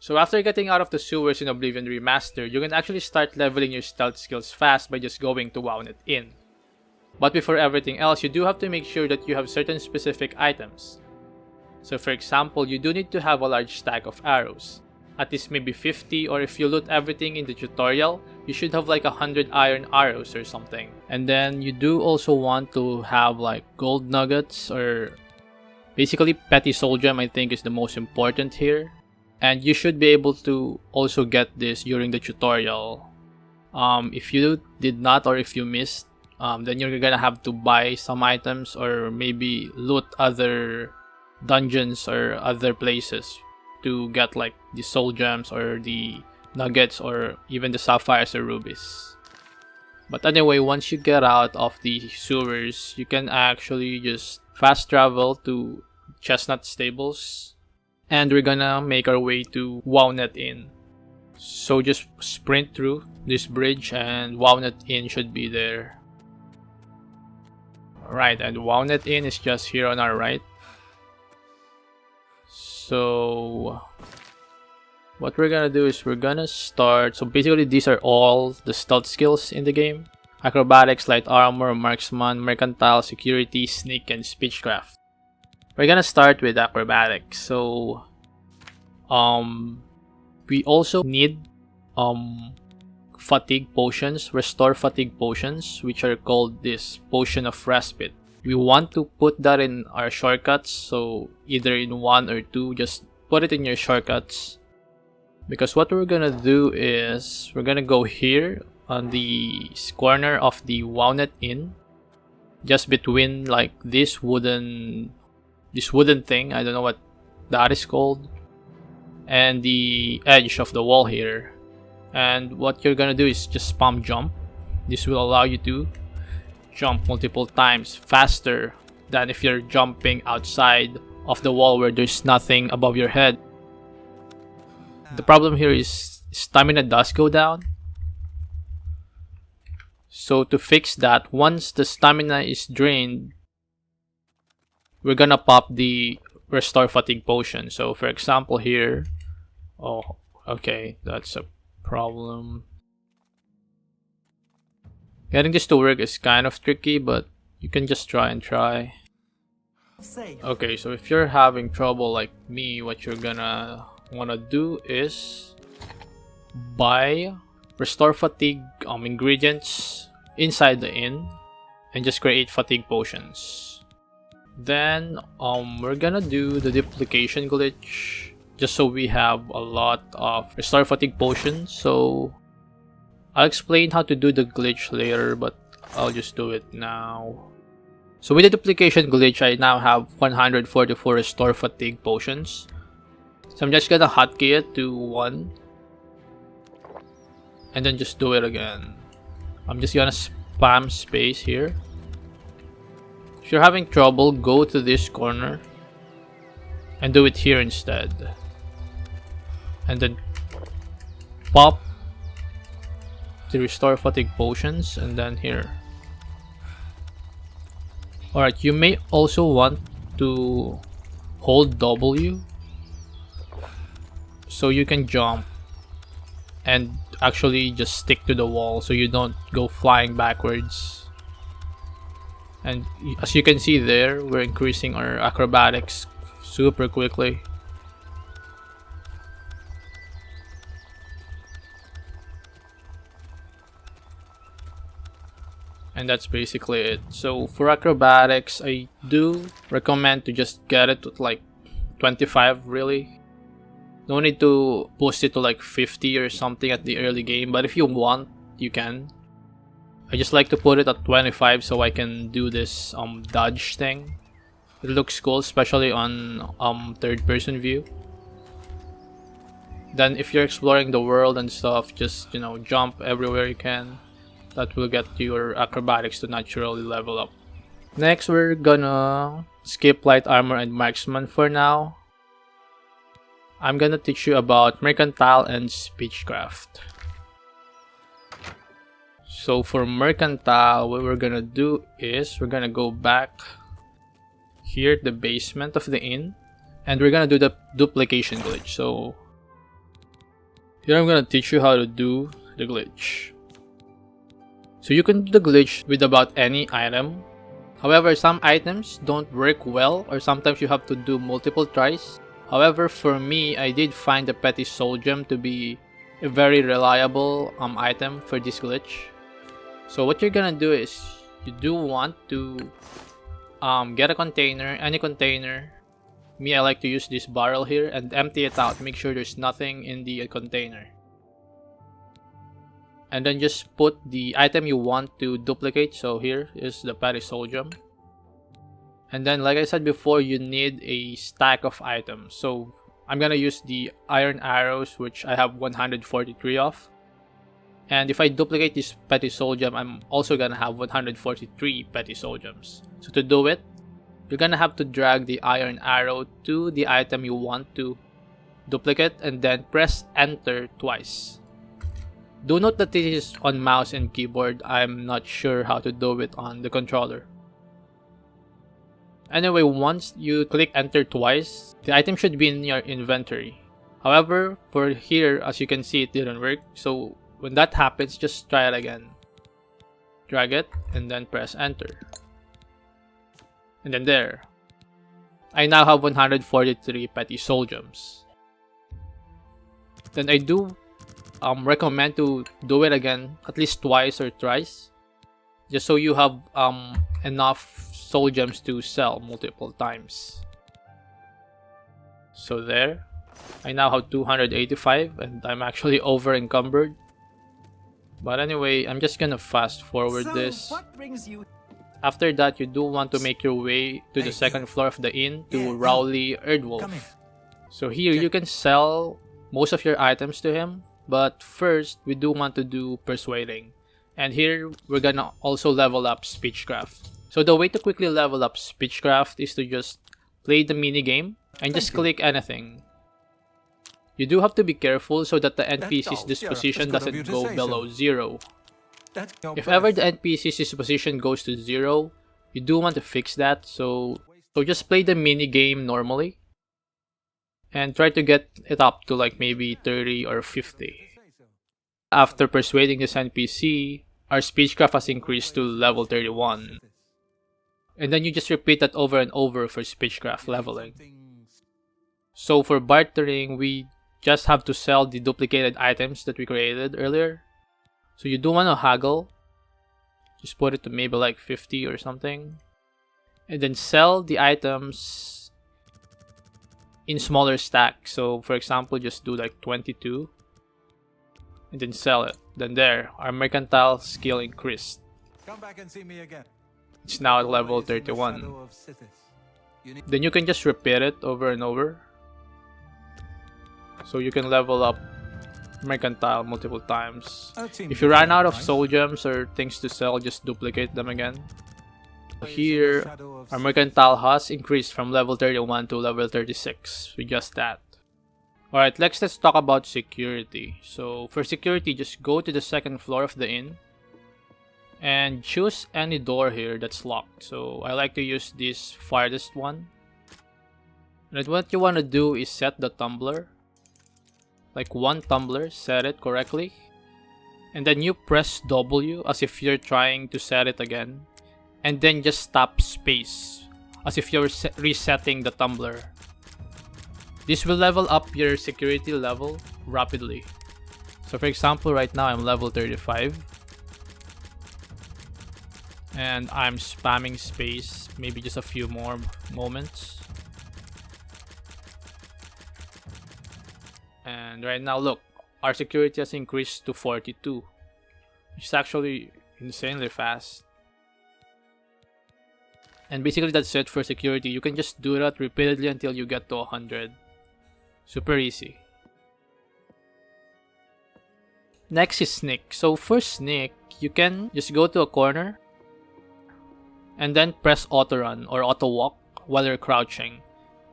So after getting out of the sewers in Oblivion Remastered, you can actually start leveling your stealth skills fast by just going to Wawnet Inn. But before everything else, you do have to make sure that you have certain specific items. So for example, you do need to have a large stack of arrows. At least maybe 50, or if you loot everything in the tutorial, you should have like 100 iron arrows or something. And then you do also want to have like gold nuggets, or basically petty soul gem I think is the most important here. And you should be able to also get this during the tutorial. If you did not, or if you missed, then you're gonna have to buy some items or maybe loot other dungeons or other places to get like the soul gems or the nuggets or even the sapphires or rubies. But anyway, once you get out of the sewers, you can actually just fast travel to Chestnut Stables, and we're gonna make our way to Wawnet Inn. So just sprint through this bridge and Wawnet Inn should be there. Alright, and Wawnet Inn is just here on our right. So what we're gonna do is we're gonna start. So basically these are all the stealth skills in the game: Acrobatics, Light Armor, Marksman, Mercantile, Security, Sneak, and Speechcraft. We're gonna start with Acrobatics. So we also need fatigue potions, restore fatigue potions, which are called this Potion of Respite. We want to put that in our shortcuts, so either in 1 or 2, just put it in your shortcuts. Because what we're gonna do is we're gonna go here on the corner of the Wawnet Inn, just between like this wooden thing, I don't know what that is called, and the edge of the wall here. And what you're gonna do is just spam jump. This will allow you to jump multiple times faster than if you're jumping outside of the wall where there's nothing above your head. The problem here is stamina does go down. So to fix that, once the stamina is drained, we're gonna pop the restore fatigue potion. So for example here, oh okay, that's a problem. Getting this to work is kind of tricky, but you can just try and try. Okay, so if you're having trouble like me, what you're gonna wanna do is buy restore fatigue ingredients inside the inn and just create fatigue potions. Then we're gonna do the duplication glitch just so we have a lot of restore fatigue potions. So I'll explain how to do the glitch later, but I'll just do it now. So with the duplication glitch, I now have 144 restore fatigue potions. So I'm just gonna hotkey it to 1 and then just do it again. I'm just gonna spam space here. If you're having trouble, go to this corner and do it here instead. And then pop the restore fatigue potions and then here. Alright, you may also want to hold W so you can jump and actually just stick to the wall so you don't go flying backwards. And as you can see there, we're increasing our acrobatics super quickly. And that's basically it. So for acrobatics, I do recommend to just get it to like 25 really. No need to boost it to like 50 or something at the early game, but if you want, you can. I just like to put it at 25 so I can do this dodge thing. It looks cool, especially on third person view. Then if you're exploring the world and stuff, just, you know, jump everywhere you can. That will get your acrobatics to naturally level up. Next, we're gonna skip light armor and marksman for now. I'm gonna teach you about mercantile and speechcraft. So for mercantile, what we're gonna do is we're gonna go back here at the basement of the inn and we're gonna do the duplication glitch. So Here I'm gonna teach you how to do the glitch. So you can do the glitch with about any item. However, some items don't work well, or sometimes you have to do multiple tries. However, for me, I did find the Petty Soul Gem to be a very reliable item for this glitch. So what you're gonna do is, you do want to get a container, any container. Me, I like to use this barrel here and empty it out. Make sure there's nothing in the container. And then just put the item you want to duplicate. So here is the Petty Soul Gem. And then, like I said before, you need a stack of items. So I'm gonna use the iron arrows, which I have 143 of. And if I duplicate this Petty Soul Gem, I'm also gonna have 143 Petty Soul Gems. So to do it, you're gonna have to drag the iron arrow to the item you want to duplicate and then press enter twice. Do note that this is on mouse and keyboard. I'm not sure how to do it on the controller. Anyway, once you click enter twice, the item should be in your inventory. However, for here, as you can see, it didn't work. So when that happens, just try it again. Drag it and then press enter. And then there. I now have 143 Petty Soul Gems. Then I do recommend to do it again at least twice or thrice, just so you have enough soul gems to sell multiple times. So there, I now have 285 and I'm actually over encumbered. But anyway, I'm just gonna fast forward this. After that, you do want to make your way to the second floor of the inn to Rowley Erdwolf. So here you can sell most of your items to him, but first we do want to do persuading. And here we're gonna also level up Speechcraft. So the way to quickly level up Speechcraft is to just play the mini game and just click anything. You do have to be careful so that the NPC's disposition doesn't go below 0. If ever the NPC's disposition goes to 0, you do want to fix that, so just play the mini game normally and try to get it up to like maybe 30 or 50. After persuading this NPC, our Speechcraft has increased to level 31. And then you just repeat that over and over for Speechcraft leveling. So for bartering, we just have to sell the duplicated items that we created earlier. So you do want to haggle. Just put it to maybe like 50 or something. And then sell the items in smaller stacks. So for example, just do like 22. And then sell it. Then there, our mercantile skill increased. Come back and see me again. It's now at level 31. Then you can just repeat it over and over. So you can level up Mercantile multiple times. If you run out of soul gems or things to sell, just duplicate them again. Here, our Mercantile has increased from level 31 to level 36 with just that. Alright, let's talk about security. So for security, just go to the second floor of the inn and choose any door here that's locked. So I like to use this farthest one. And what you want to do is set the tumbler. Like one tumbler, set it correctly. And then you press W as if you're trying to set it again. And then just tap space as if you're resetting the tumbler. This will level up your security level rapidly. So for example, right now I'm level 35. And I'm spamming space, maybe just a few more moments. And right now, look, our security has increased to 42. Which is actually insanely fast. And basically that's it for security. You can just do that repeatedly until you get to 100. Super easy. Next is sneak. So for sneak, you can just go to a corner and then press auto run or auto walk while you're crouching.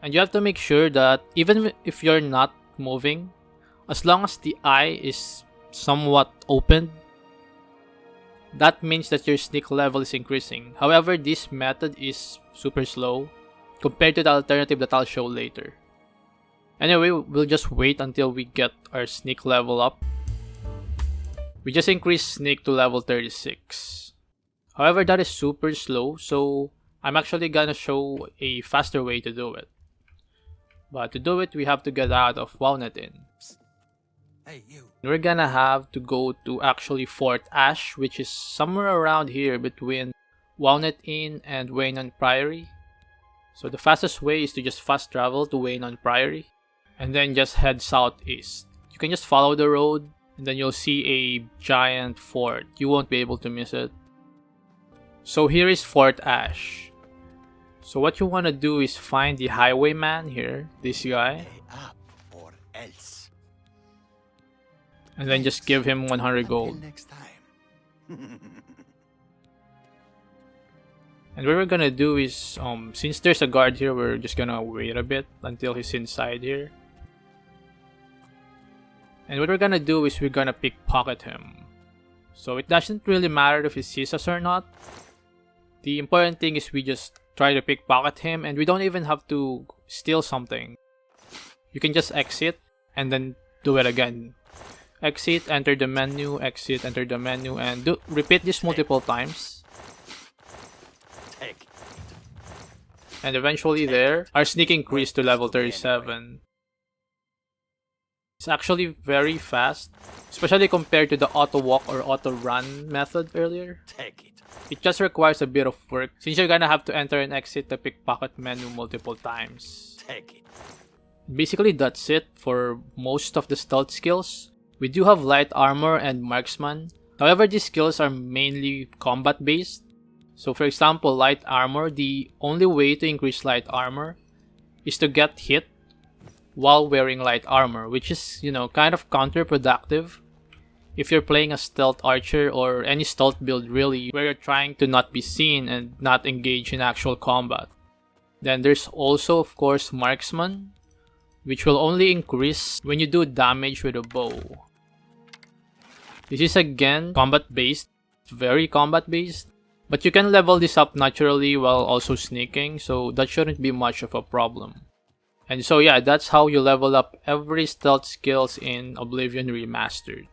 And you have to make sure that even if you're not moving, as long as the eye is somewhat opened, that means that your sneak level is increasing. However, this method is super slow compared to the alternative that I'll show later. Anyway, we'll just wait until we get our sneak level up. We just increased sneak to level 36. However, that is super slow, so I'm actually gonna show a faster way to do it. But to do it, we have to get out of Wawnet Inn. Hey, you. We're gonna have to go to actually Fort Ash, which is somewhere around here between Wawnet Inn and Waynon Priory. So the fastest way is to just fast travel to Waynon Priory and then just head southeast. You can just follow the road and then you'll see a giant fort. You won't be able to miss it. So here is Fort Ash. So what you want to do is find the highwayman here, this guy. Up or else. And then just give him 100 gold. Next time. And what we're gonna do is, since there's a guard here, we're just gonna wait a bit until he's inside here. And what we're gonna do is we're gonna pickpocket him. So it doesn't really matter if he sees us or not. The important thing is we just try to pickpocket him, and we don't even have to steal something. You can just exit and then do it again. Exit, enter the menu, exit, enter the menu, and repeat this multiple times. And eventually there, our sneak increased to level 37. It's actually very fast, especially compared to the auto walk or auto run method earlier. It just requires a bit of work since you're gonna have to enter and exit the pickpocket menu multiple times. Basically that's it for most of the stealth skills. We do have light armor and marksman. However, these skills are mainly combat based. So for example, light armor, the only way to increase light armor is to get hit while wearing light armor, which is, kind of counterproductive if you're playing a stealth archer or any stealth build really, where you're trying to not be seen and not engage in actual combat. Then there's also, of course, marksman, which will only increase when you do damage with a bow. This is again combat based, very combat based. But you can level this up naturally while also sneaking, so that shouldn't be much of a problem. And so yeah, that's how you level up every stealth skills in Oblivion Remastered.